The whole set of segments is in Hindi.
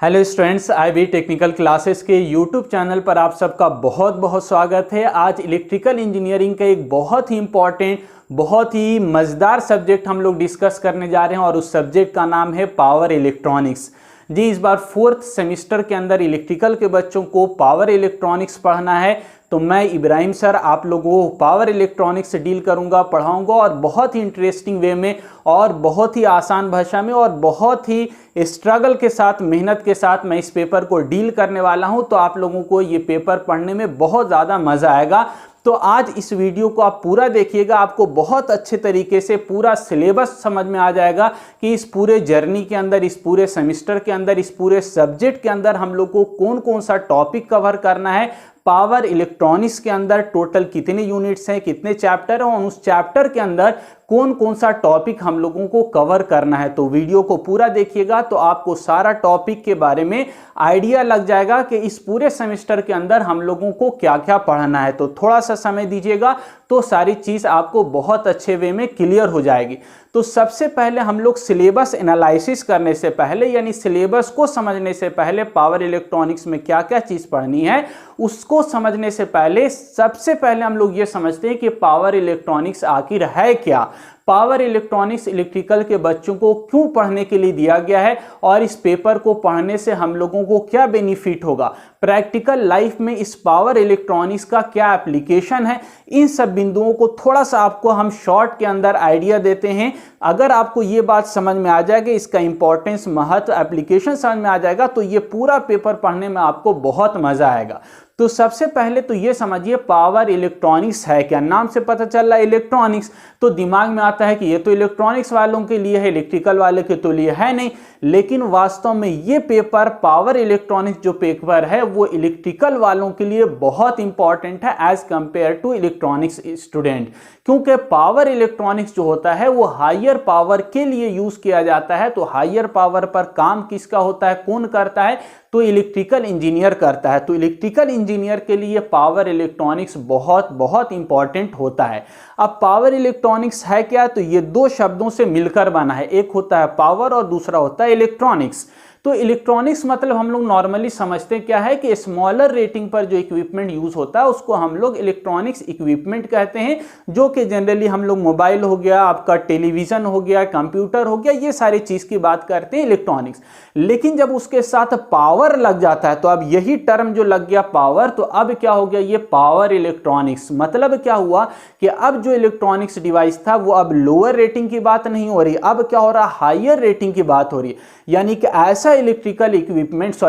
Hello students, IB technical classes के यूट्यूब चैनल पर आप सबका बहुत बहुत स्वागत है। आज इलेक्ट्रिकल इंजीनियरिंग का एक बहुत ही इम्पॉर्टेंट, बहुत ही मज़ेदार सब्जेक्ट हम लोग डिस्कस करने जा रहे हैं और उस सब्जेक्ट का नाम है पावर इलेक्ट्रॉनिक्स। जी, इस बार 4th सेमेस्टर के अंदर इलेक्ट्रिकल के बच्चों को पावर इलेक्ट्रॉनिक्स पढ़ना है, तो मैं इब्राहिम सर आप लोगों को पावर इलेक्ट्रॉनिक्स से डील करूंगा, पढ़ाऊंगा और बहुत ही इंटरेस्टिंग वे में और बहुत ही आसान भाषा में और बहुत ही स्ट्रगल के साथ, मेहनत के साथ मैं इस पेपर को डील करने वाला हूं। तो आप लोगों को ये पेपर पढ़ने में बहुत ज़्यादा मज़ा आएगा। तो आज इस वीडियो को आप पूरा देखिएगा, आपको बहुत अच्छे तरीके से पूरा सिलेबस समझ में आ जाएगा कि इस पूरे जर्नी के अंदर, इस पूरे सेमेस्टर के अंदर, इस पूरे सब्जेक्ट के अंदर हम लोग को कौन कौन सा टॉपिक कवर करना है, पावर इलेक्ट्रॉनिक्स के अंदर टोटल कितने यूनिट्स हैं, कितने चैप्टर हैं और उस चैप्टर के अंदर कौन कौन सा टॉपिक हम लोगों को कवर करना है। तो वीडियो को पूरा देखिएगा तो आपको सारा टॉपिक के बारे में आइडिया लग जाएगा कि इस पूरे सेमेस्टर के अंदर हम लोगों को क्या क्या पढ़ना है। तो थोड़ा सा समय दीजिएगा तो सारी चीज़ आपको बहुत अच्छे वे में क्लियर हो जाएगी। तो सबसे पहले हम लोग सिलेबस एनालिसिस करने से पहले, यानी सिलेबस को समझने से पहले पावर इलेक्ट्रॉनिक्स में क्या क्या चीज़ पढ़नी है उसको समझने से पहले सबसे पहले हम लोग ये समझते हैं कि पावर इलेक्ट्रॉनिक्स आखिर है क्या। पावर इलेक्ट्रॉनिक्स इलेक्ट्रिकल के बच्चों को क्यों पढ़ने के लिए दिया गया है और इस पेपर को पढ़ने से हम लोगों को क्या बेनिफिट होगा, प्रैक्टिकल लाइफ में इस पावर इलेक्ट्रॉनिक्स का क्या एप्लीकेशन है, इन सब बिंदुओं को थोड़ा सा आपको हम शॉर्ट के अंदर आइडिया देते हैं। अगर आपको ये बात समझ में आ जाएगी, इसका इंपॉर्टेंस, महत्व, एप्लीकेशन समझ में आ जाएगा तो ये पूरा पेपर पढ़ने में आपको बहुत मजा आएगा। तो सबसे पहले तो ये समझिए पावर इलेक्ट्रॉनिक्स है क्या। नाम से पता चल रहा है इलेक्ट्रॉनिक्स, तो दिमाग में आता है कि ये तो इलेक्ट्रॉनिक्स वालों के लिए है, इलेक्ट्रिकल वाले के तो लिए है नहीं। लेकिन वास्तव में ये पेपर, पावर इलेक्ट्रॉनिक्स जो पेपर है वो इलेक्ट्रिकल वालों के लिए बहुत इंपॉर्टेंट है as compare to electronics student. क्योंकि पावर इलेक्ट्रॉनिक्स जो होता है वो हायर पावर के लिए यूज किया जाता है। तो हायर पावर पर काम किसका होता है, कौन करता है, तो इलेक्ट्रिकल इंजीनियर करता है। तो इलेक्ट्रिकल इंजीनियर के लिए पावर इलेक्ट्रॉनिक्स बहुत बहुत इंपॉर्टेंट होता है। अब पावर इलेक्ट्रॉनिक्स है क्या, तो ये दो शब्दों से मिलकर बना है, एक होता है पावर और दूसरा होता है इलेक्ट्रॉनिक्स। तो इलेक्ट्रॉनिक्स मतलब हम लोग नॉर्मली समझते हैं क्या है कि स्मॉलर रेटिंग पर जो इक्विपमेंट यूज होता है उसको हम लोग इलेक्ट्रॉनिक्स इक्विपमेंट कहते हैं, जो कि जनरली हम लोग मोबाइल हो गया, आपका टेलीविजन हो गया, कंप्यूटर हो गया, ये सारी चीज की बात करते हैं इलेक्ट्रॉनिक्स। लेकिन जब उसके साथ पावर लग जाता है, तो अब यही टर्म जो लग गया पावर, तो अब क्या हो गया, ये पावर इलेक्ट्रॉनिक्स। मतलब क्या हुआ कि अब जो इलेक्ट्रॉनिक्स डिवाइस था वो अब लोअर रेटिंग की बात नहीं हो रही, अब क्या हो रहा, हायर रेटिंग की बात हो रही है। यानी कि ऐसा इलेक्ट्रॉनिक्स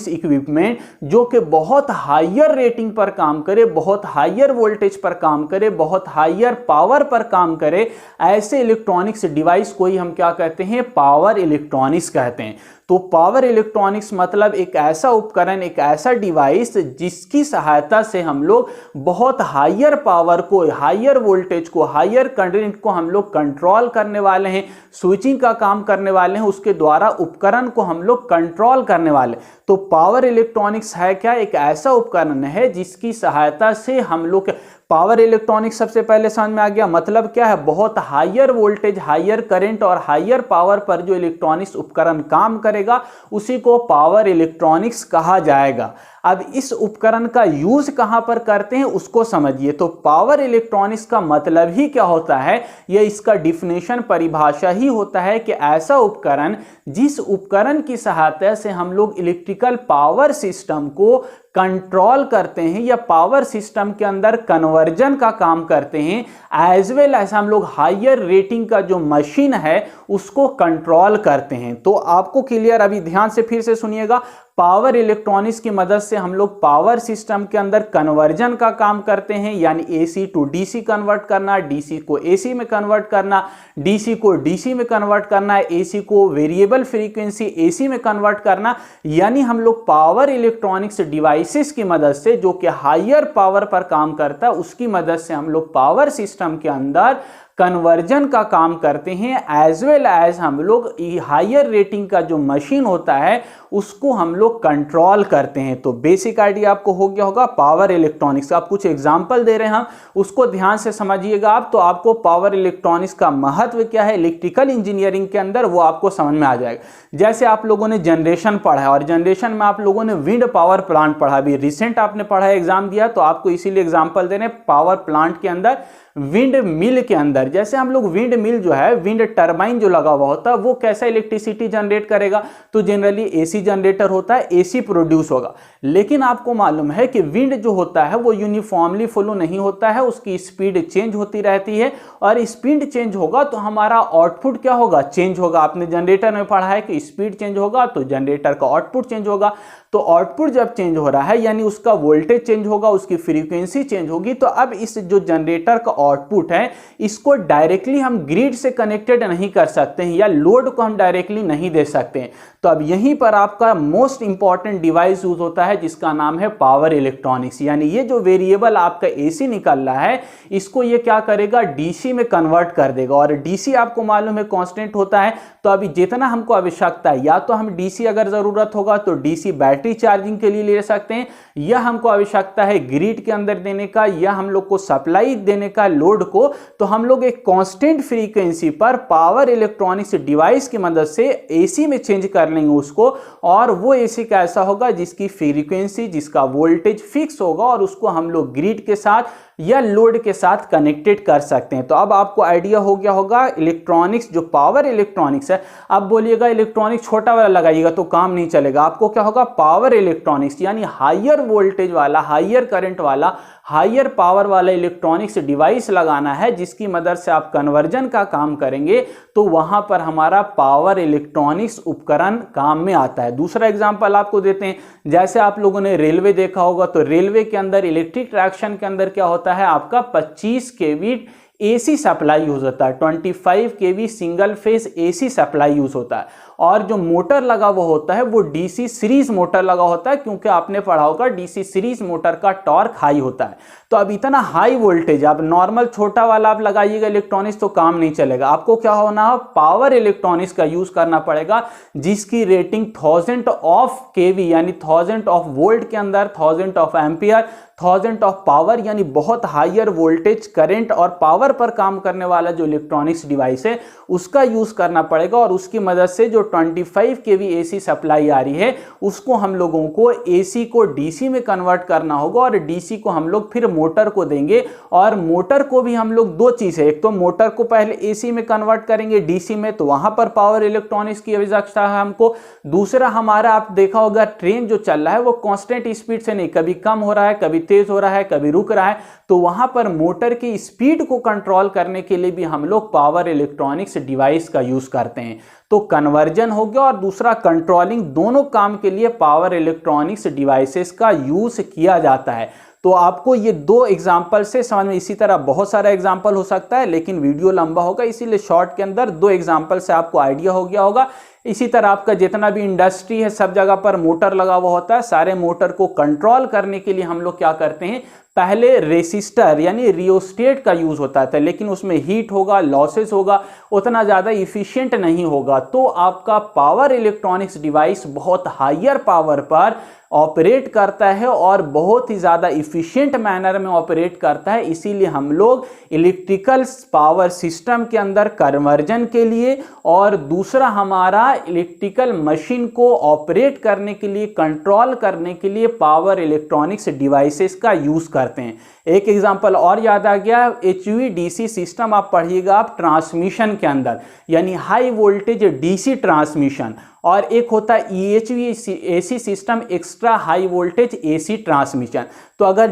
इक्विपमेंट जो कि बहुत हायर रेटिंग पर काम करे, बहुत हायर वोल्टेज पर काम करे, बहुत हायर पावर पर काम करे, ऐसे इलेक्ट्रॉनिक्स डिवाइस को ही हम क्या कहते हैं, पावर इलेक्ट्रॉनिक्स कहते हैं। तो पावर इलेक्ट्रॉनिक्स मतलब एक ऐसा उपकरण, एक ऐसा डिवाइस जिसकी सहायता से हम लोग बहुत हायर पावर को, हायर वोल्टेज को, हायर करंट को हम लोग कंट्रोल करने वाले हैं, स्विचिंग का काम करने वाले हैं, उसके द्वारा उपकरण को हम लोग कंट्रोल करने वाले। तो पावर इलेक्ट्रॉनिक्स है क्या, एक ऐसा उपकरण है जिसकी सहायता से हम लोग, पावर इलेक्ट्रॉनिक्स सबसे पहले समझ में आ गया, मतलब क्या है, बहुत हायर वोल्टेज, हायर करंट और हायर पावर पर जो इलेक्ट्रॉनिक्स उपकरण काम करेगा उसी को पावर इलेक्ट्रॉनिक्स कहा जाएगा। अब इस उपकरण का यूज कहां पर करते हैं उसको समझिए। तो पावर इलेक्ट्रॉनिक्स का मतलब ही क्या होता है, यह इसका डिफिनेशन, परिभाषा ही होता है कि ऐसा उपकरण जिस उपकरण की सहायता से हम लोग इलेक्ट्रिकल पावर सिस्टम को कंट्रोल करते हैं या पावर सिस्टम के अंदर कन्वर्जन का काम करते हैं, एज वेल एज हम लोग हायर रेटिंग का जो मशीन है उसको कंट्रोल करते हैं। तो आपको क्लियर, अभी ध्यान से फिर से सुनिएगा, पावर इलेक्ट्रॉनिक्स की मदद से हम लोग पावर सिस्टम के अंदर कन्वर्जन का काम करते हैं, यानी AC टू DC कन्वर्ट करना, DC को AC में कन्वर्ट करना, DC को DC में कन्वर्ट करना, AC को वेरिएबल फ्रीक्वेंसी AC में कन्वर्ट करना। यानी हम लोग पावर इलेक्ट्रॉनिक्स डिवाइसेस की मदद से, जो कि हायर पावर पर काम करता है, उसकी मदद से हम लोग पावर सिस्टम के अंदर कन्वर्जन का काम करते हैं, एज वेल एज हम लोग हायर रेटिंग का जो मशीन होता है उसको हम लोग कंट्रोल करते हैं। तो बेसिक आइडिया आपको हो गया होगा पावर इलेक्ट्रॉनिक्स। आप कुछ एग्जांपल दे रहे हैं हम, उसको ध्यान से समझिएगा आप, तो आपको पावर इलेक्ट्रॉनिक्स का महत्व क्या है इलेक्ट्रिकल इंजीनियरिंग के अंदर वो आपको समझ में आ जाएगा। जैसे आप लोगों ने जनरेशन पढ़ा है और जनरेशन में आप लोगों ने विंड पावर प्लांट पढ़ा, अभी रिसेंट आपने पढ़ा है, एग्जाम दिया, तो आपको इसीलिए एग्जाम्पल दे रहे हैं पावर प्लांट के अंदर, विंड मिल के अंदर। जैसे हम लोग विंड मिल जो है, विंड टरबाइन जो लगा हुआ होता है वो कैसा इलेक्ट्रिसिटी जनरेट करेगा, तो जनरली एसी जनरेटर होता है, एसी प्रोड्यूस होगा। लेकिन आपको मालूम है कि विंड जो होता है वो यूनिफॉर्मली फ्लो नहीं होता है, उसकी स्पीड चेंज होती रहती है, और स्पीड चेंज होगा तो हमारा आउटपुट क्या होगा, चेंज होगा। आपने जनरेटर में पढ़ा है कि स्पीड चेंज होगा तो जनरेटर का आउटपुट चेंज होगा। तो आउटपुट जब चेंज हो रहा है यानी उसका वोल्टेज चेंज होगा, उसकी फ्रीक्वेंसी चेंज होगी। तो अब इस जो जनरेटर का आउटपुट है इसको डायरेक्टली हम ग्रिड से कनेक्टेड नहीं कर सकते हैं, या लोड को हम डायरेक्टली नहीं दे सकते हैं। तो अब यहीं पर आपका मोस्ट इंपॉर्टेंट डिवाइस यूज होता है जिसका नाम है पावर इलेक्ट्रॉनिक्स। यानी ये जो वेरिएबल आपका एसी निकल रहा है इसको ये क्या करेगा, डीसी में कन्वर्ट कर देगा। और डीसी आपको मालूम है कांस्टेंट होता है, तो अभी जितना हमको आवश्यकता है, या तो हम डीसी अगर जरूरत होगा तो डीसी बैटरी चार्जिंग के लिए ले सकते हैं, या हमको आवश्यकता है ग्रिड के अंदर देने का, या हम लोग को सप्लाई देने का लोड को, तो हम लोग एक कांस्टेंट फ्रीक्वेंसी पर पावर इलेक्ट्रॉनिक्स डिवाइस की मदद से एसी में चेंज कर लेंगे उसको। और वो एसी कैसा होगा, जिसकी फ्रीक्वेंसी, जिसका वोल्टेज फिक्स होगा, और उसको हम लोग ग्रिड के साथ या लोड के साथ कनेक्टेड कर सकते हैं। तो अब आपको आइडिया हो गया होगा इलेक्ट्रॉनिक्स, जो पावर इलेक्ट्रॉनिक्स है। अब बोलिएगा इलेक्ट्रॉनिक्स छोटा वाला लगाइएगा तो काम नहीं चलेगा, आपको क्या होगा, पावर इलेक्ट्रॉनिक्स यानी हायर वोल्टेज वाला, हायर करंट वाला, हायर पावर वाला इलेक्ट्रॉनिक्स डिवाइस लगाना है, जिसकी मदद से आप कन्वर्जन का काम करेंगे। तो वहां पर हमारा पावर इलेक्ट्रॉनिक्स उपकरण काम में आता है। दूसरा एग्जांपल आपको देते हैं, जैसे आप लोगों ने रेलवे देखा होगा, तो रेलवे के अंदर इलेक्ट्रिक ट्रैक्शन के अंदर क्या होता है, आपका 25 केवी एसी सप्लाई यूज होता है, 25 kV single phase AC supply use होता है। और जो मोटर लगा हुआ होता है वो डीसी सीरीज मोटर लगा होता है, क्योंकि आपने पढ़ा होगा डीसी सीरीज मोटर का टॉर्क हाई होता है। तो अब इतना हाई वोल्टेज, आप नॉर्मल छोटा वाला आप लगाइएगा इलेक्ट्रॉनिक्स तो काम नहीं चलेगा, आपको क्या होना है, पावर इलेक्ट्रॉनिक्स का यूज करना पड़ेगा, जिसकी रेटिंग 1000 ऑफ केवी यानी 1000 ऑफ वोल्ट के अंदर, 1000 ऑफ एम्पियर, 1000 ऑफ पावर, यानी बहुत हायर वोल्टेज, करंट और पावर पर काम करने वाला जो इलेक्ट्रॉनिक्स डिवाइस है उसका यूज करना पड़ेगा। और उसकी मदद से जो 25 केवी एसी सप्लाई आ रही है उसको हम लोगों को एसी को डीसी में कन्वर्ट करना होगा, और डीसी को हम लोग फिर मोटर को देंगे। और मोटर को भी हम लोग दो चीज है, एक तो मोटर को पहले एसी में कन्वर्ट करेंगे डीसी में, तो वहां पर पावर इलेक्ट्रॉनिक्स की आवश्यकता है हमको। दूसरा हमारा, आप देखा होगा ट्रेन जो चल रहा है वो कांस्टेंट स्पीड से नहीं, कभी कम हो रहा है, कभी तेज हो रहा है, कभी रुक रहा है, तो वहां पर मोटर की स्पीड को कंट्रोल करने के लिए भी हम लोग पावर इलेक्ट्रॉनिक्स डिवाइस का यूज करते हैं। तो कन्वर्जन हो गया और दूसरा कंट्रोलिंग, दोनों काम के लिए पावर इलेक्ट्रॉनिक्स डिवाइसेस का यूज किया जाता है। तो आपको ये दो एग्जाम्पल से समझ में, इसी तरह बहुत सारा एग्जाम्पल हो सकता है लेकिन वीडियो लंबा होगा, इसीलिए शॉर्ट के अंदर दो एग्जाम्पल से आपको आइडिया हो गया होगा। इसी तरह आपका जितना भी इंडस्ट्री है सब जगह पर मोटर लगा हुआ होता है, सारे मोटर को कंट्रोल करने के लिए हम लोग क्या करते हैं, पहले रेसिस्टर यानी रियोस्टेट का यूज होता था, लेकिन उसमें हीट होगा, लॉसेस होगा, उतना ज़्यादा इफिशिएंट नहीं होगा। तो आपका पावर इलेक्ट्रॉनिक्स डिवाइस बहुत हायर पावर पर ऑपरेट करता है और बहुत ही ज़्यादा इफिशिएंट मैनर में ऑपरेट करता है। इसीलिए हम लोग इलेक्ट्रिकल पावर सिस्टम के अंदर कन्वर्जन के लिए, और दूसरा हमारा इलेक्ट्रिकल मशीन को ऑपरेट करने के लिए, कंट्रोल करने के लिए पावर इलेक्ट्रॉनिक्स डिवाइसेस का यूज़ करते हैं। एक एग्जांपल और याद आ गया, HVDC सिस्टम आप पढ़िएगा आप ट्रांसमिशन के अंदर, यानी हाई वोल्टेज डीसी ट्रांसमिशन, और एक होता है HVAC system, extra high voltage AC transmission. तो अगर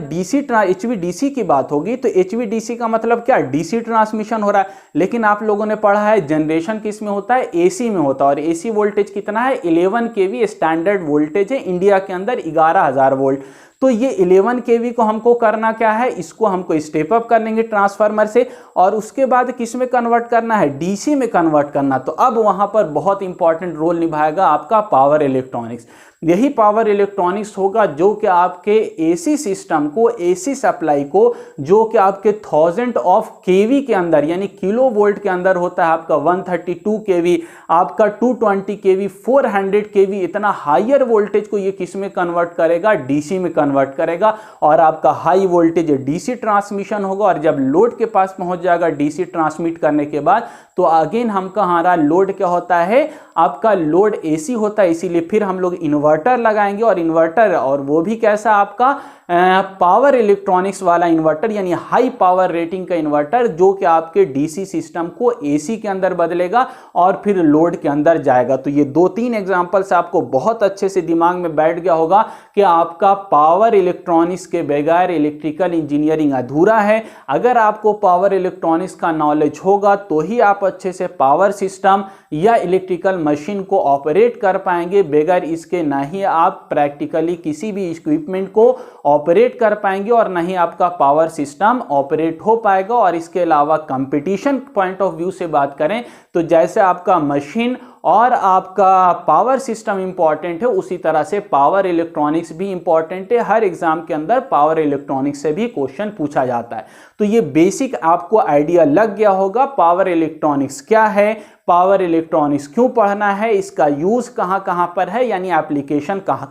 HVDC की बात होगी तो HVDC का मतलब क्या, DC ट्रांसमिशन हो रहा है, लेकिन आप लोगों ने पढ़ा है जनरेशन किस में होता है, AC में होता है, और AC वोल्टेज कितना है, 11 kV स्टैंडर्ड वोल्टेज है इंडिया के अंदर, 11,000 वोल्ट। तो ये 11 kV को हमको करना क्या है, इसको हमको स्टेप अप कर लेंगे ट्रांसफार्मर से, और उसके बाद किस में कन्वर्ट करना है, डीसी में कन्वर्ट करना। तो अब वहां पर बहुत इंपॉर्टेंट रोल निभाएगा आपका पावर इलेक्ट्रॉनिक्स। यही पावर इलेक्ट्रॉनिक्स होगा जो कि आपके एसी सिस्टम को, एसी सप्लाई को, जो कि आपके 1000 ऑफ केवी के अंदर यानी किलो वोल्ट के अंदर होता है, आपका 132 केवी, आपका 220 केवी, 400 केवी, इतना हायर वोल्टेज को ये किस में कन्वर्ट करेगा, डीसी में कन्वर्ट करेगा। और आपका हाई वोल्टेज डीसी ट्रांसमिशन होगा और जब लोड के पास पहुंच जाएगा डीसी ट्रांसमिट करने के बाद, तो अगेन हमका हमारा लोड क्या होता है, आपका लोड एसी होता है, इसीलिए फिर हम लोग इन्वर्टर लगाएंगे। और इन्वर्टर, और वो भी कैसा, आपका पावर इलेक्ट्रॉनिक्स वाला इन्वर्टर यानी हाई पावर रेटिंग का इन्वर्टर, जो कि आपके डीसी सिस्टम को एसी के अंदर बदलेगा और फिर लोड के अंदर जाएगा। तो ये 2-3 एग्जांपल्स आपको बहुत अच्छे से दिमाग में बैठ गया होगा कि आपका पावर इलेक्ट्रॉनिक्स के बगैर इलेक्ट्रिकल इंजीनियरिंग अधूरा है। अगर आपको पावर इलेक्ट्रॉनिक्स का नॉलेज होगा तो ही आप अच्छे से पावर सिस्टम या इलेक्ट्रिकल मशीन को ऑपरेट कर पाएंगे। बगैर इसके ना ही आप प्रैक्टिकली किसी भी इक्विपमेंट को ऑपरेट कर पाएंगे और ना ही आपका पावर सिस्टम ऑपरेट हो पाएगा। और इसके अलावा कंपटीशन पॉइंट ऑफ व्यू से बात करें तो जैसे आपका मशीन और आपका पावर सिस्टम इंपॉर्टेंट है, उसी तरह से पावर इलेक्ट्रॉनिक्स भी इंपॉर्टेंट है। हर एग्जाम के अंदर पावर इलेक्ट्रॉनिक्स से भी क्वेश्चन पूछा जाता है। तो ये बेसिक आपको आइडिया लग गया होगा पावर इलेक्ट्रॉनिक्स क्या है, पावर इलेक्ट्रॉनिक्स क्यों पढ़ना है, इसका यूज कहां कहां पर है, यानी एप्लीकेशन कहां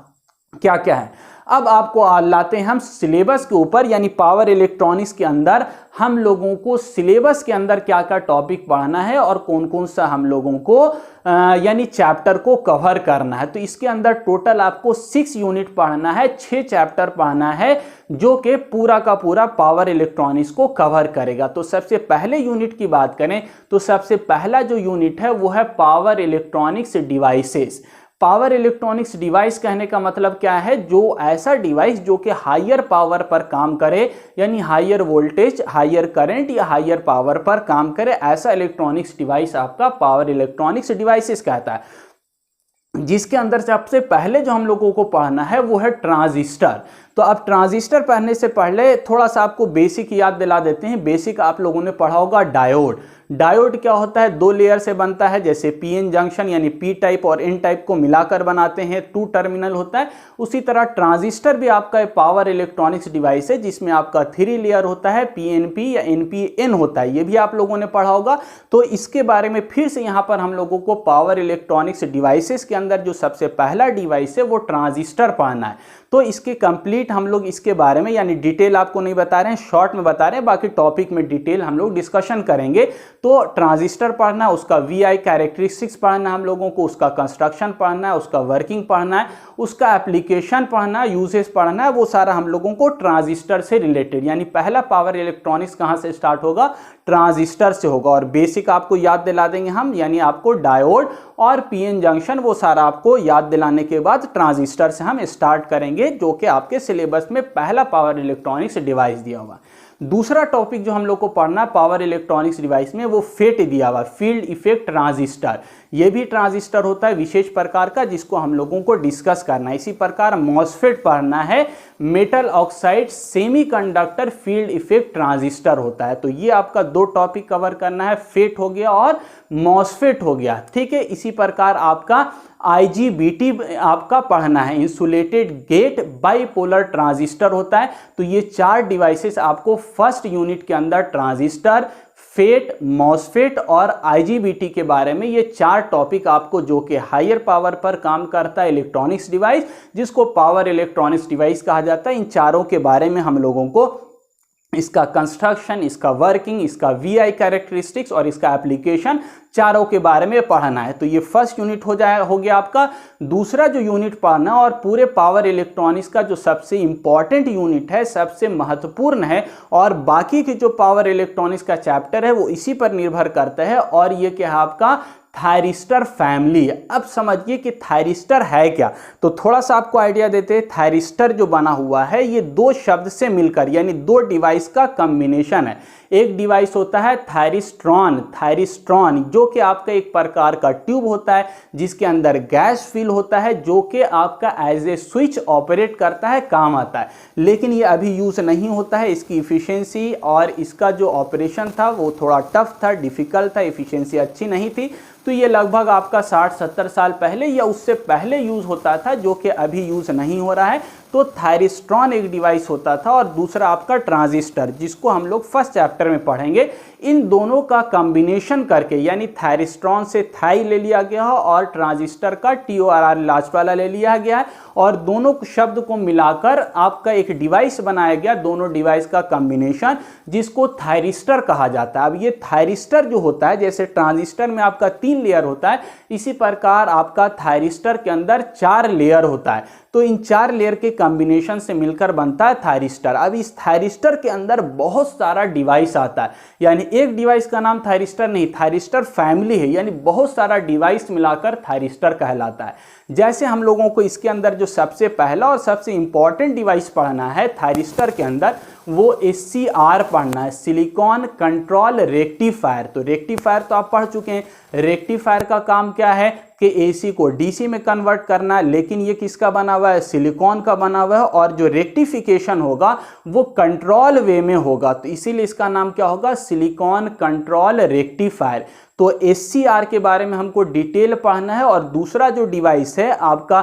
क्या क्या है। अब आपको लाते हैं हम सिलेबस के ऊपर, यानी पावर इलेक्ट्रॉनिक्स के अंदर हम लोगों को सिलेबस के अंदर क्या क्या टॉपिक पढ़ना है और कौन कौन सा हम लोगों को यानी चैप्टर को कवर करना है। तो इसके अंदर टोटल आपको 6 यूनिट पढ़ना है, 6 चैप्टर पढ़ना है, जो कि पूरा का पूरा पावर इलेक्ट्रॉनिक्स को कवर करेगा। तो सबसे पहले यूनिट की बात करें तो सबसे पहला जो यूनिट है वो है power electronics devices. Power electronics device कहने का मतलब क्या है, जो ऐसा डिवाइस जो कि हायर पावर पर काम करे, यानी हायर वोल्टेज, हायर करंट या हायर पावर पर काम करे, ऐसा इलेक्ट्रॉनिक्स डिवाइस आपका पावर इलेक्ट्रॉनिक्स डिवाइसेस कहता है। जिसके अंदर सबसे पहले जो हम लोगों को पढ़ना है वो है ट्रांजिस्टर। तो अब ट्रांजिस्टर पढ़ने से पहले थोड़ा सा आपको बेसिक याद दिला देते हैं। बेसिक आप लोगों ने पढ़ा होगा डायोड। डायोड क्या होता है, 2 लेयर से बनता है, जैसे पीएन जंक्शन यानी पी टाइप और एन टाइप को मिलाकर बनाते हैं, 2 टर्मिनल होता है। उसी तरह ट्रांजिस्टर भी आपका एक पावर इलेक्ट्रॉनिक्स डिवाइस है जिसमें आपका 3 लेयर होता है, पीएनपी या एनपीएन होता है, ये भी आप लोगों ने पढ़ा होगा। तो इसके बारे में फिर से यहाँ पर हम लोगों को पावर इलेक्ट्रॉनिक्स डिवाइसेस के अंदर जो सबसे पहला डिवाइस है वो ट्रांजिस्टर पढ़ना है। तो इसके कंप्लीट हम लोग इसके बारे में यानी डिटेल आपको नहीं बता रहे हैं, शॉर्ट में बता रहे हैं, बाकी टॉपिक में डिटेल हम लोग डिस्कशन करेंगे। तो ट्रांजिस्टर पढ़ना, उसका वीआई कैरेक्टरिस्टिक्स पढ़ना हम लोगों को, उसका कंस्ट्रक्शन पढ़ना है, उसका वर्किंग पढ़ना है, उसका एप्लीकेशन पढ़ना है, यूजेस पढ़ना है, वो सारा हम लोगों को ट्रांजिस्टर से रिलेटेड। यानी पहला पावर इलेक्ट्रॉनिक्स कहां से स्टार्ट होगा, ट्रांजिस्टर से होगा। और बेसिक आपको याद दिला देंगे हम, यानी आपको डायोड और पीएन जंक्शन वो सारा आपको याद दिलाने के बाद ट्रांजिस्टर से हम स्टार्ट करेंगे, जो कि आपके सिलेबस में पहला पावर इलेक्ट्रॉनिक्स डिवाइस दिया हुआ। दूसरा टॉपिक जो हम लोग को पढ़ना पावर इलेक्ट्रॉनिक्स डिवाइस में वो फेट दिया हुआ, फील्ड इफेक्ट ट्रांजिस्टर। ये भी ट्रांजिस्टर होता है विशेष प्रकार का, जिसको हम लोगों को डिस्कस करना है। इसी प्रकार मॉसफेट पढ़ना है, metal oxide semiconductor field effect transistor होता है। तो ये आपका 2 टॉपिक कवर करना है, फेट हो गया और मॉसफेट हो गया, ठीक है। इसी प्रकार आपका IGBT आपका पढ़ना है, इंसुलेटेड गेट बाइपोलर ट्रांजिस्टर होता है। तो ये 4 डिवाइसेस आपको फर्स्ट यूनिट के अंदर ट्रांजिस्टर, फेट, मॉसफेट और IGBT के बारे में, ये 4 टॉपिक आपको, जो कि हायर पावर पर काम करता है इलेक्ट्रॉनिक्स डिवाइस, जिसको पावर इलेक्ट्रॉनिक्स डिवाइस कहा जाता है, इन चारों के बारे में हम लोगों को इसका कंस्ट्रक्शन, इसका वर्किंग, इसका वीआई कैरेक्टरिस्टिक्स और इसका एप्लीकेशन, चारों के बारे में पढ़ना है। तो ये फर्स्ट यूनिट हो गया आपका। दूसरा जो यूनिट पढ़ना और पूरे पावर इलेक्ट्रॉनिक्स का जो सबसे इंपॉर्टेंट यूनिट है, सबसे महत्वपूर्ण है, और बाकी के जो पावर इलेक्ट्रॉनिक्स का चैप्टर है वो इसी पर निर्भर करता है, और ये क्या है आपका थायरिस्टर फैमिली। अब समझिए कि थायरिस्टर है क्या, तो थोड़ा सा आपको आइडिया देते हैं। थायरिस्टर जो बना हुआ है ये 2 शब्द से मिलकर, यानी 2 डिवाइस का कॉम्बिनेशन है। एक डिवाइस होता है थायरिस्ट्रॉन, जो कि आपका एक प्रकार का ट्यूब होता है जिसके अंदर गैस फिल होता है, जो कि आपका एज ए स्विच ऑपरेट करता है, काम आता है। लेकिन ये अभी यूज नहीं होता है, इसकी इफिशियंसी और इसका जो ऑपरेशन था वो थोड़ा टफ था, डिफिकल्ट था, इफिशियंसी अच्छी नहीं थी। तो ये लगभग आपका 60-70 साल पहले या उससे पहले यूज़ होता था, जो कि अभी यूज़ नहीं हो रहा है। तो थायरिस्ट्रॉन एक डिवाइस होता था और दूसरा आपका ट्रांजिस्टर, जिसको हम लोग फर्स्ट चैप्टर में पढ़ेंगे। इन दोनों का कॉम्बिनेशन करके, यानी थायरिस्ट्रॉन से थाई ले लिया गया है और ट्रांजिस्टर का TORR लास्ट वाला ले लिया गया है, और दोनों शब्द को मिलाकर आपका एक डिवाइस बनाया गया, दोनों डिवाइस का कॉम्बिनेशन, जिसको थायरिस्टर कहा जाता है। अब ये थायरिस्टर जो होता है, जैसे ट्रांजिस्टर में आपका 3 लेयर होता है, इसी प्रकार आपका थायरिस्टर के अंदर 4 लेयर होता है। तो इन 4 लेयर के कॉम्बिनेशन से मिलकर बनता है थायरिस्टर। अब इस थायरिस्टर के अंदर बहुत सारा डिवाइस आता है, यानी एक डिवाइस का नाम थायरिस्टर नहीं, थायरिस्टर फैमिली है, यानी बहुत सारा डिवाइस मिलाकर थायरिस्टर कहलाता है। जैसे हम लोगों को इसके अंदर जो सबसे पहला और सबसे इंपॉर्टेंट डिवाइस पढ़ना है थायरिस्टर के अंदर, वो SCR पढ़ना है, सिलिकॉन कंट्रोल रेक्टिफायर। तो रेक्टिफायर तो आप पढ़ चुके हैं। रेक्टिफायर का काम क्या है कि AC को DC में कन्वर्ट करना है, लेकिन ये किसका बना हुआ है? सिलिकॉन का बना हुआ है, और जो रेक्टिफिकेशन होगा वो कंट्रोल वे में होगा, तो इसीलिए इसका नाम क्या होगा? Silicon control rectifier. तो SCR के बारे में हमको डिटेल पढ़ना है। और दूसरा जो डिवाइस है आपका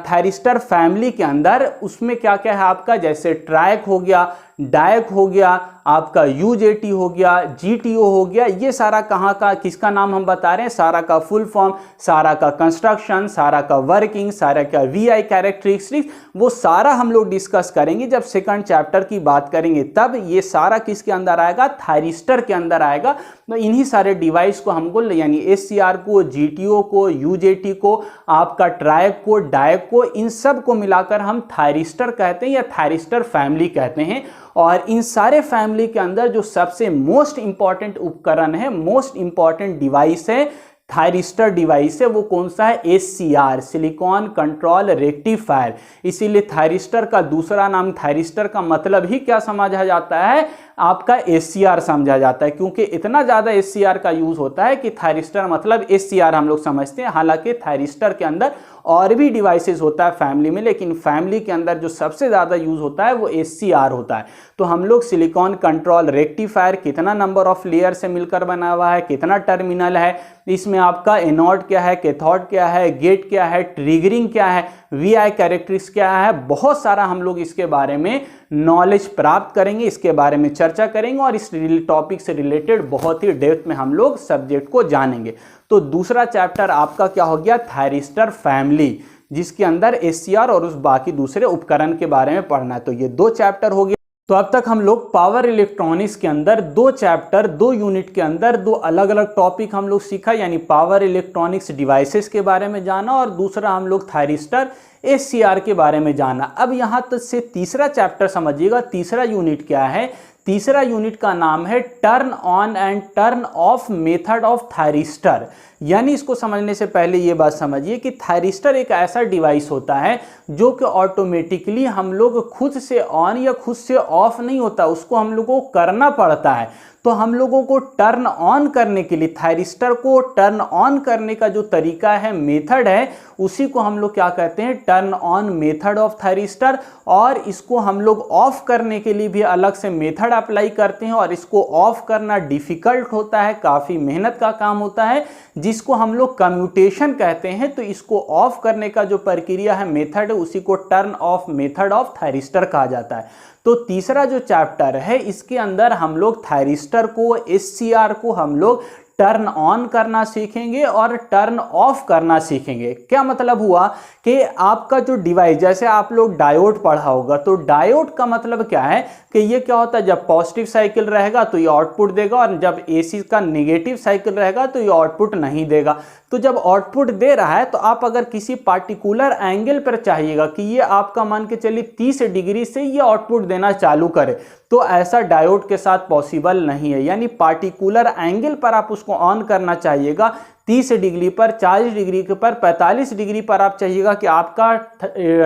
थायरिस्टर फैमिली के अंदर, उसमें क्या क्या है आपका, जैसे ट्रायक हो गया, डायक हो गया, आपका UJT हो गया, GTO हो गया, ये सारा कहाँ का, किसका नाम हम बता रहे हैं? सारा का फुल फॉर्म, सारा का कंस्ट्रक्शन, सारा का वर्किंग, सारा का VI कैरेक्टरिस्टिक्स, वो सारा हम लोग डिस्कस करेंगे जब सेकंड चैप्टर की बात करेंगे। तब ये सारा किसके अंदर आएगा? थायरिस्टर के अंदर आएगा। तो इन्हीं सारे डिवाइस को हमको, यानी SCR को, GTO को, UJT को, आपका ट्रायक को, डायक को, इन सब को मिलाकर हम थायरिस्टर कहते हैं या थायरिस्टर फैमिली कहते हैं। और इन सारे फैमिली के अंदर जो सबसे मोस्ट इंपॉर्टेंट उपकरण है, मोस्ट इंपॉर्टेंट डिवाइस है, थायरिस्टर डिवाइस है, वो कौन सा है? SCR, silicon control rectifier. इसीलिए थायरिस्टर का दूसरा नाम, थायरिस्टर का मतलब ही क्या समझा जाता है? आपका SCR समझा जाता है, क्योंकि इतना ज़्यादा SCR का यूज़ होता है कि थायरिस्टर मतलब SCR हम लोग समझते हैं। हालांकि थायरिस्टर के अंदर और भी डिवाइसेस होता है फैमिली में, लेकिन फैमिली के अंदर जो सबसे ज़्यादा यूज़ होता है वो SCR होता है। तो हम लोग सिलिकॉन कंट्रोल रेक्टिफायर कितना नंबर ऑफ लेयर से मिलकर बना हुआ है, कितना टर्मिनल है, इसमें आपका एनोड क्या है, कैथोड क्या है, गेट क्या है, ट्रिगरिंग क्या है, VI कैरेक्टरिस्टिक्स क्या है, बहुत सारा हम लोग इसके बारे में नॉलेज प्राप्त करेंगे, इसके बारे में चर्चा करेंगे, और इस टॉपिक से रिलेटेड बहुत ही डेप्थ में हम लोग सब्जेक्ट को जानेंगे। तो दूसरा चैप्टर आपका क्या हो गया? थायरिस्टर फैमिली, जिसके अंदर SCR और उस बाकी दूसरे उपकरण के बारे में पढ़ना है। तो ये 2 चैप्टर हो गया। तो अब तक हम लोग पावर इलेक्ट्रॉनिक्स के अंदर 2 चैप्टर, 2 यूनिट के अंदर 2 अलग अलग टॉपिक हम लोग सीखा, यानी पावर इलेक्ट्रॉनिक्स डिवाइसेस के बारे में जाना, और दूसरा हम लोग थायरिस्टर SCR के बारे में जाना। अब यहाँ तक से तीसरा चैप्टर समझिएगा, तीसरा यूनिट क्या है? तीसरा यूनिट का नाम है turn on and turn off method of thyristor. यानी इसको समझने से पहले ये बात समझिए कि थायरिस्टर एक ऐसा डिवाइस होता है जो कि ऑटोमेटिकली हम लोग खुद से ऑन या खुद से ऑफ नहीं होता, उसको हम लोगों को करना पड़ता है। तो हम लोगों को टर्न ऑन करने के लिए, थायरिस्टर को टर्न ऑन करने का जो तरीका है, मेथड है, उसी को हम लोग क्या कहते हैं? Turn on method of thyristor. और इसको हम लोग ऑफ करने के लिए भी अलग से मेथड अप्लाई करते हैं, और इसको ऑफ करना डिफिकल्ट होता है, काफ़ी मेहनत का काम होता है, जिसको हम लोग कम्यूटेशन कहते हैं। तो इसको ऑफ करने का जो प्रक्रिया है, मेथड है, उसी को turn off method of thyristor कहा जाता है। तो तीसरा जो चैप्टर है, इसके अंदर हम लोग थायरिस्टर को, SCR को हम लोग टर्न ऑन करना सीखेंगे और टर्न ऑफ करना सीखेंगे। क्या मतलब हुआ कि आपका जो डिवाइस, जैसे आप लोग डायोड पढ़ा होगा, तो डायोड का मतलब क्या है कि ये क्या होता है? जब पॉजिटिव साइकिल रहेगा तो ये आउटपुट देगा, और जब AC का नेगेटिव साइकिल रहेगा तो ये आउटपुट नहीं देगा। तो जब आउटपुट दे रहा है, तो आप अगर किसी पार्टिकुलर एंगल पर चाहिएगा कि ये आपका मान के चलिए 30 डिग्री से ये आउटपुट देना चालू करे, तो ऐसा डायोड के साथ पॉसिबल नहीं है। यानी पार्टिकुलर एंगल पर आप उसको ऑन करना चाहिएगा, 30 डिग्री पर, 40 डिग्री पर, 45 डिग्री पर आप चाहिएगा कि आपका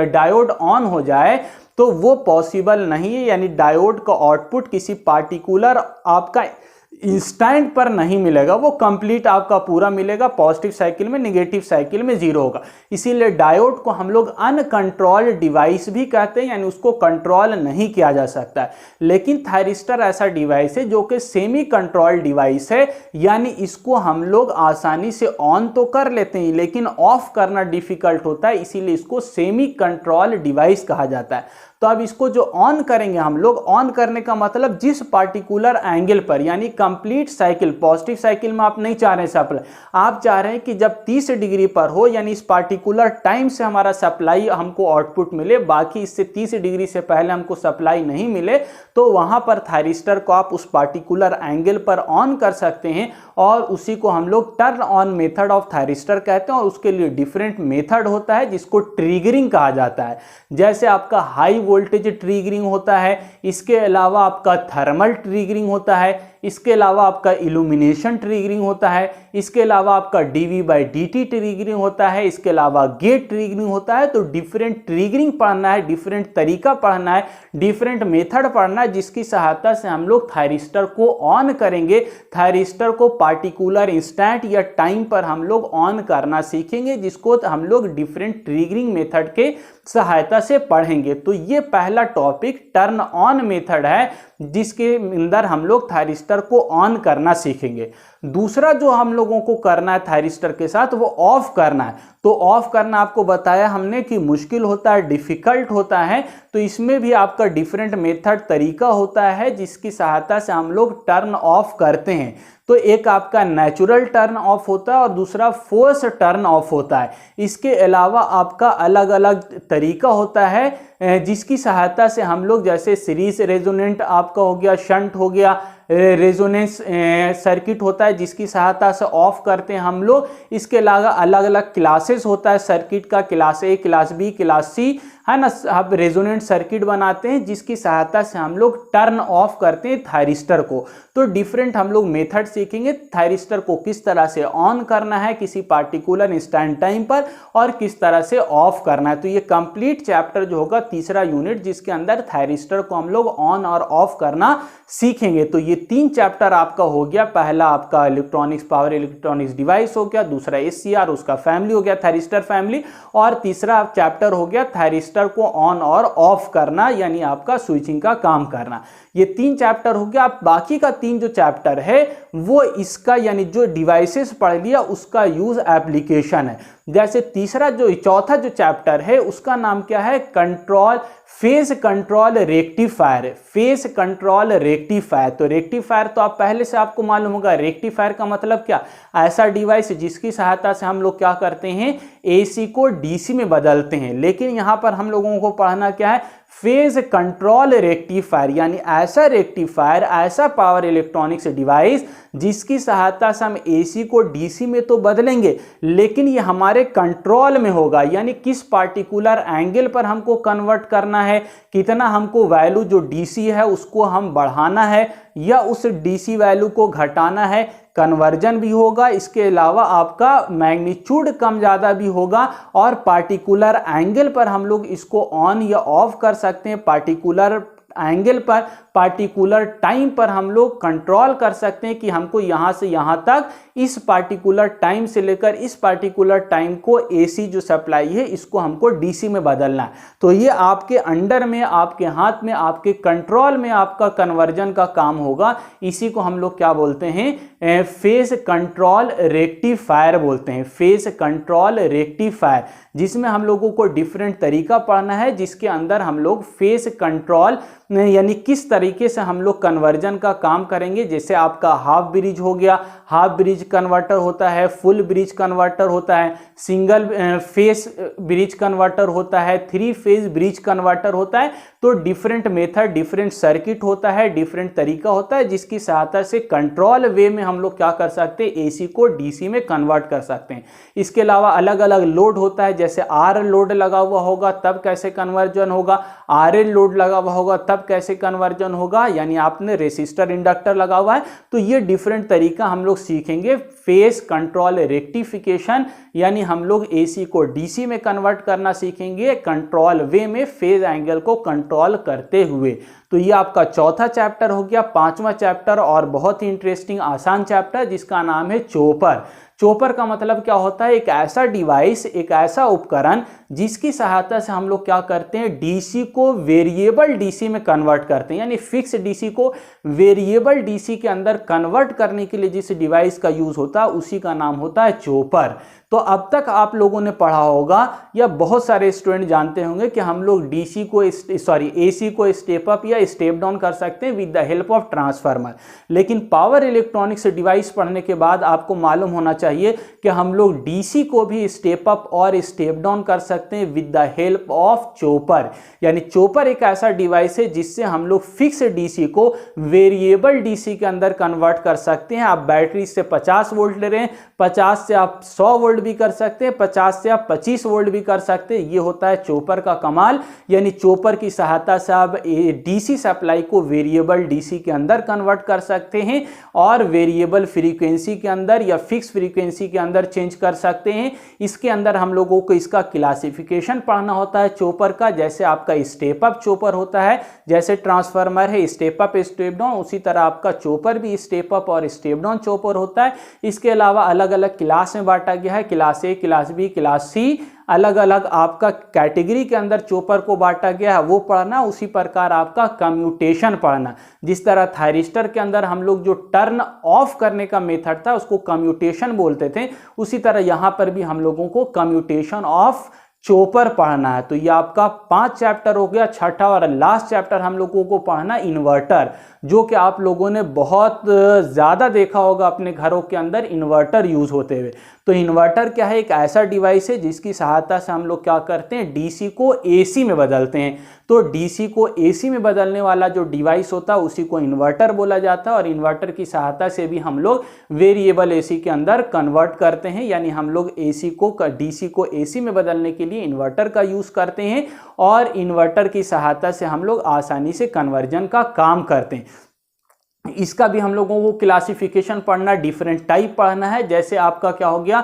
डायोड ऑन हो जाए, तो वो पॉसिबल नहीं है। यानी डायोड का आउटपुट किसी पार्टिकुलर आपका इंस्टेंट पर नहीं मिलेगा, वो कंप्लीट आपका पूरा मिलेगा, पॉजिटिव साइकिल में, नेगेटिव साइकिल में जीरो होगा। इसीलिए डायोड को हम लोग अनकंट्रोल्ड डिवाइस भी कहते हैं, यानी उसको कंट्रोल नहीं किया जा सकता है। लेकिन थायरिस्टर ऐसा डिवाइस है जो कि सेमी कंट्रोल्ड डिवाइस है, यानी इसको हम लोग आसानी से ऑन तो कर लेते हैं लेकिन ऑफ करना डिफिकल्ट होता है, इसीलिए इसको सेमी कंट्रोल डिवाइस कहा जाता है। तो अब इसको जो ऑन करेंगे हम लोग, ऑन करने का मतलब जिस पार्टिकुलर एंगल पर, यानी कंप्लीट साइकिल, पॉजिटिव साइकिल में आप नहीं चाह रहे हैं सप्लाई, आप चाह रहे हैं कि जब 30 डिग्री पर हो, यानी इस पार्टिकुलर टाइम से हमारा सप्लाई हमको आउटपुट मिले, बाकी इससे 30 डिग्री से पहले हमको सप्लाई नहीं मिले, तो वहां पर थायरिस्टर को आप उस पार्टिकुलर एंगल पर ऑन कर सकते हैं और उसी को हम लोग turn on method of thyristor कहते हैं। और उसके लिए डिफरेंट मेथड होता है जिसको ट्रिगरिंग कहा जाता है। जैसे आपका हाई वोल्टेज ट्रिगरिंग होता है, इसके अलावा आपका थर्मल ट्रिगरिंग होता है, इसके अलावा आपका इल्यूमिनेशन ट्रिगरिंग होता है, इसके अलावा आपका dV/dt ट्रिगरिंग होता है, इसके अलावा गेट ट्रिगरिंग होता है। तो डिफरेंट ट्रिगरिंग पढ़ना है, डिफरेंट तरीका पढ़ना है, डिफरेंट मेथड पढ़ना है, जिसकी सहायता से हम लोग थायरिस्टर को ऑन करेंगे। थायरिस्टर को पार्टिकुलर इंस्टेंट या टाइम पर हम लोग ऑन करना सीखेंगे, जिसको हम लोग डिफरेंट ट्रिगरिंग मेथड के सहायता से पढ़ेंगे। तो ये पहला टॉपिक टर्न ऑन मेथड है, जिसके अंदर हम लोग थायरिस्टर को ऑन करना सीखेंगे। दूसरा जो हम लोगों को करना है थायरिस्टर के साथ, वो ऑफ करना है। तो ऑफ करना आपको बताया हमने कि मुश्किल होता है, डिफिकल्ट होता है, तो इसमें भी आपका डिफरेंट मेथड तरीका होता है जिसकी सहायता से हम लोग टर्न ऑफ करते हैं। तो एक आपका नेचुरल टर्न ऑफ होता है और दूसरा फोर्स टर्न ऑफ होता है। इसके अलावा आपका अलग अलग तरीका होता है जिसकी सहायता से हम लोग, जैसे सीरीज रेजोनेंट आपका हो गया, शंट हो गया, रेजोनेंस सर्किट होता है जिसकी सहायता से ऑफ करते हैं हम लोग। इसके अलावा अलग अलग क्लासेस होता है सर्किट का, class A, class B, class C, है ना। अब रेजोनेंट सर्किट बनाते हैं जिसकी सहायता से हम लोग टर्न ऑफ करते हैं थायरिस्टर को। तो डिफरेंट हम लोग मेथड सीखेंगे थायरिस्टर को किस तरह से ऑन करना है किसी पार्टिकुलर इंस्टेंट टाइम पर, और किस तरह से ऑफ करना है। तो ये कंप्लीट चैप्टर जो होगा तीसरा यूनिट, जिसके अंदर थायरिस्टर को हम लोग ऑन और ऑफ करना सीखेंगे। तो ये 3 चैप्टर आपका हो गया। पहला आपका इलेक्ट्रॉनिक्स, पावर इलेक्ट्रॉनिक्स डिवाइस हो गया, दूसरा SCR, उसका फैमिली हो गया थायरिस्टर फैमिली, और तीसरा चैप्टर हो गया थायरिस्टर को ऑन और ऑफ करना, यानी आपका स्विचिंग का काम करना। ये 3 चैप्टर हो गया। आप बाकी का 3 जो चैप्टर है वो इसका, यानी जो डिवाइसेस पढ़ लिया उसका यूज एप्लीकेशन है। जैसे चौथा जो चैप्टर है उसका नाम क्या है, control, phase control rectifier. Phase control rectifier, तो रेक्टिफायर तो आप पहले से आपको मालूम होगा। रेक्टिफायर का मतलब क्या, ऐसा डिवाइस जिसकी सहायता से हम लोग क्या करते हैं, AC को DC में बदलते हैं। लेकिन यहां पर हम लोगों को पढ़ना क्या है, फेज कंट्रोल रेक्टिफायर, यानी ऐसा रेक्टिफायर, ऐसा पावर इलेक्ट्रॉनिक्स डिवाइस जिसकी सहायता से हम AC को DC में तो बदलेंगे लेकिन ये हमारे कंट्रोल में होगा। यानी किस पार्टिकुलर एंगल पर हमको कन्वर्ट करना है, कितना हमको वैल्यू जो DC है उसको हम बढ़ाना है या उस DC वैल्यू को घटाना है, कन्वर्जन भी होगा। इसके अलावा आपका मैग्नीट्यूड कम ज़्यादा भी होगा, और पार्टिकुलर एंगल पर हम लोग इसको ऑन या ऑफ कर सकते हैं। पार्टिकुलर एंगल पर, पार्टिकुलर टाइम पर हम लोग कंट्रोल कर सकते हैं कि हमको यहाँ से यहाँ तक, इस पार्टिकुलर टाइम से लेकर इस पार्टिकुलर टाइम को AC जो सप्लाई है इसको हमको DC में बदलना है। तो ये आपके अंडर में, आपके हाथ में, आपके कंट्रोल में आपका कन्वर्जन का काम होगा। इसी को हम लोग क्या बोलते हैं, फेज कंट्रोल रेक्टिफायर बोलते हैं। फेज कंट्रोल रेक्टिफायर, जिसमें हम लोगों को डिफरेंट तरीका पढ़ना है, जिसके अंदर हम लोग फेज कंट्रोल यानी किस तरीके से हम लोग कन्वर्जन का काम करेंगे। जैसे आपका हाफ ब्रिज हो गया, हाफ ब्रिज कन्वर्टर होता है, फुल ब्रिज कन्वर्टर होता है, सिंगल फेस ब्रिज कन्वर्टर होता है, 3 फेज ब्रिज कन्वर्टर होता है। तो डिफरेंट मेथड, डिफरेंट सर्किट होता है, डिफरेंट तरीका होता है, जिसकी सहायता से कंट्रोल वे में हम लोग क्या कर सकते हैं, AC को DC में कन्वर्ट कर सकते हैं। इसके अलावा अलग अलग लोड होता है, जैसे R लोड लगा हुआ होगा तब कैसे कन्वर्जन होगा, RL लोड लगा हुआ होगा तब अब कैसे कन्वर्जन होगा, यानी आपने रेसिस्टर इंडक्टर लगा हुआ है तो ये डिफरेंट तरीका हम लोग सीखेंगे। फेज कंट्रोल रेक्टिफिकेशन, यानी हम लोग एसी को डीसी में कन्वर्ट करना सीखेंगे कंट्रोल वे में, फेज एंगल को कंट्रोल करते हुए। तो ये आपका चौथा चैप्टर हो गया। पांचवा चैप्टर और बहुत ही इंटरेस्टिंग आसान चैप्टर जिसका नाम है चॉपर। चॉपर का मतलब क्या होता है, एक ऐसा डिवाइस, एक ऐसा उपकरण जिसकी सहायता से हम लोग क्या करते हैं, डीसी को वेरिएबल डीसी में कन्वर्ट करते हैं, यानी फिक्स डीसी को वेरिएबल डीसी के अंदर कन्वर्ट करने के लिए जिस डिवाइस का यूज होता है उसी का नाम होता है चॉपर। तो अब तक आप लोगों ने पढ़ा होगा या बहुत सारे स्टूडेंट जानते होंगे कि हम लोग एसी को स्टेप अप या स्टेप डाउन कर सकते हैं with the help of transformer. लेकिन पावर इलेक्ट्रॉनिक्स डिवाइस पढ़ने के बाद आपको मालूम होना चाहिए कि हम लोग डीसी को भी स्टेप अप और स्टेप डाउन कर सकते हैं with the help of chopper. यानी चॉपर एक ऐसा डिवाइस है जिससे हम लोग फिक्स डीसी को वेरिएबल डीसी के अंदर कन्वर्ट कर सकते हैं। आप बैटरी से 50 वोल्ट ले रहे हैं, 50 से आप 100 वोल्ट भी कर सकते हैं, 50 से आप 25 वोल्ट भी कर सकते हैं। ये होता है चॉपर का कमाल। यानी चॉपर की सहायता से आप डीसी सप्लाई को वेरिएबल डीसी के अंदर कन्वर्ट कर सकते हैं और वेरिएबल फ्रीक्वेंसी के अंदर या फिक्स फ्रीक्वेंसी के अंदर चेंज कर सकते हैं। इसके अंदर हम लोगों को इसका क्लासिफिकेशन पढ़ना होता है चॉपर का। जैसे आपका स्टेप अप चॉपर होता है, जैसे ट्रांसफार्मर है स्टेप अप स्टेप डाउन, उसी तरह आपका चॉपर भी स्टेप अप और स्टेप डाउन चॉपर होता है। इसके अलावा अलग अलग क्लास में बांटा गया है, class A, class B, class C, अलग अलग आपका कैटेगरी के अंदर चॉपर को बांटा गया है, वो पढ़ना। उसी प्रकार आपका कम्यूटेशन पढ़ना। जिस तरह थायरिस्टर के अंदर हम लोग जो टर्न ऑफ करने का मेथड था उसको कम्यूटेशन बोलते थे, उसी तरह यहां पर भी हम लोगों को कम्यूटेशन ऑफ चॉपर पढ़ना है। तो ये आपका 5 चैप्टर हो गया। छठा और लास्ट चैप्टर हम लोगों को पढ़ना इन्वर्टर, जो कि आप लोगों ने बहुत ज़्यादा देखा होगा अपने घरों के अंदर इन्वर्टर यूज़ होते हुए। तो इन्वर्टर क्या है, एक ऐसा डिवाइस है जिसकी सहायता से हम लोग क्या करते हैं, डीसी को एसी में बदलते हैं। तो डीसी को एसी में बदलने वाला जो डिवाइस होता है उसी को इन्वर्टर बोला जाता है। और इन्वर्टर की सहायता से भी हम लोग वेरिएबल एसी के अंदर कन्वर्ट करते हैं, यानी हम लोग डीसी को एसी में बदलने के लिए इन्वर्टर का यूज करते हैं और इन्वर्टर की सहायता से हम लोग आसानी से कन्वर्जन का काम करते हैं। इसका भी हम लोगों को क्लासिफिकेशन पढ़ना, डिफरेंट टाइप पढ़ना है। जैसे आपका क्या हो गया,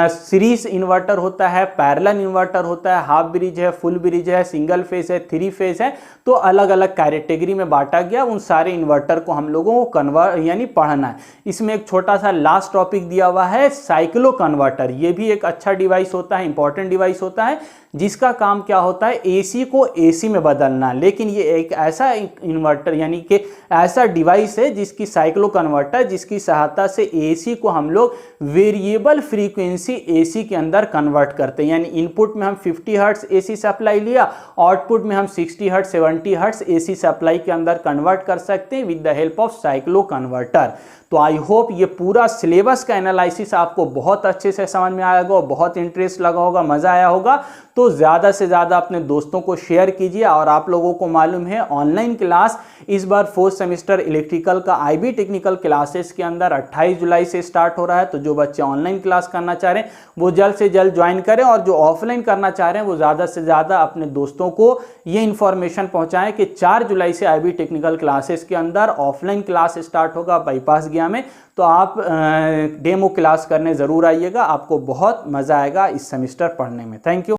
सीरीज इन्वर्टर होता है, पैरेलल इन्वर्टर होता है, हाफ ब्रिज है, फुल ब्रिज है, सिंगल फेज है, 3 फेज है। तो अलग अलग कैटेगरी में बांटा गया। उन सारे इन्वर्टर को हम लोगों को यानी पढ़ना है। इसमें एक छोटा सा लास्ट टॉपिक दिया हुआ है साइक्लो कन्वर्टर। ये भी एक अच्छा डिवाइस होता है, इंपॉर्टेंट डिवाइस होता है, जिसका काम क्या होता है, एसी को एसी में बदलना। लेकिन ये एक ऐसा इन्वर्टर यानी कि ऐसा डिवाइस है जिसकी साइक्लो कन्वर्टर, जिसकी सहायता से एसी को हम लोग वेरिएबल फ्रीक्वेंसी एसी के अंदर कन्वर्ट करते हैं। यानी इनपुट में हम 50 हर्ट्ज एसी सप्लाई लिया, आउटपुट में हम 60 हर्ट्ज 70 हर्ट्ज एसी सप्लाई के अंदर कन्वर्ट कर सकते हैं with the help of cyclo converter. तो आई होप ये पूरा सिलेबस का एनालिसिस आपको बहुत अच्छे से समझ में आएगा और बहुत इंटरेस्ट लगा होगा, मज़ा आया होगा। तो ज़्यादा से ज़्यादा अपने दोस्तों को शेयर कीजिए। और आप लोगों को मालूम है ऑनलाइन क्लास इस बार 4th सेमेस्टर इलेक्ट्रिकल का आईबी टेक्निकल क्लासेस के अंदर 28 जुलाई से स्टार्ट हो रहा है। तो जो बच्चे ऑनलाइन क्लास करना चाह रहे हैं वो जल्द से जल्द ज्वाइन करें, और जो ऑफलाइन करना चाह रहे हैं वो ज़्यादा से ज़्यादा अपने दोस्तों को ये इन्फॉर्मेशन पहुँचाएँ कि 4 जुलाई से आईबी टेक्निकल क्लासेस के अंदर ऑफलाइन क्लास स्टार्ट होगा बाईपास गया में। तो आप डेमो क्लास करने ज़रूर आइएगा, आपको बहुत मज़ा आएगा इस सेमेस्टर पढ़ने में। Thank you.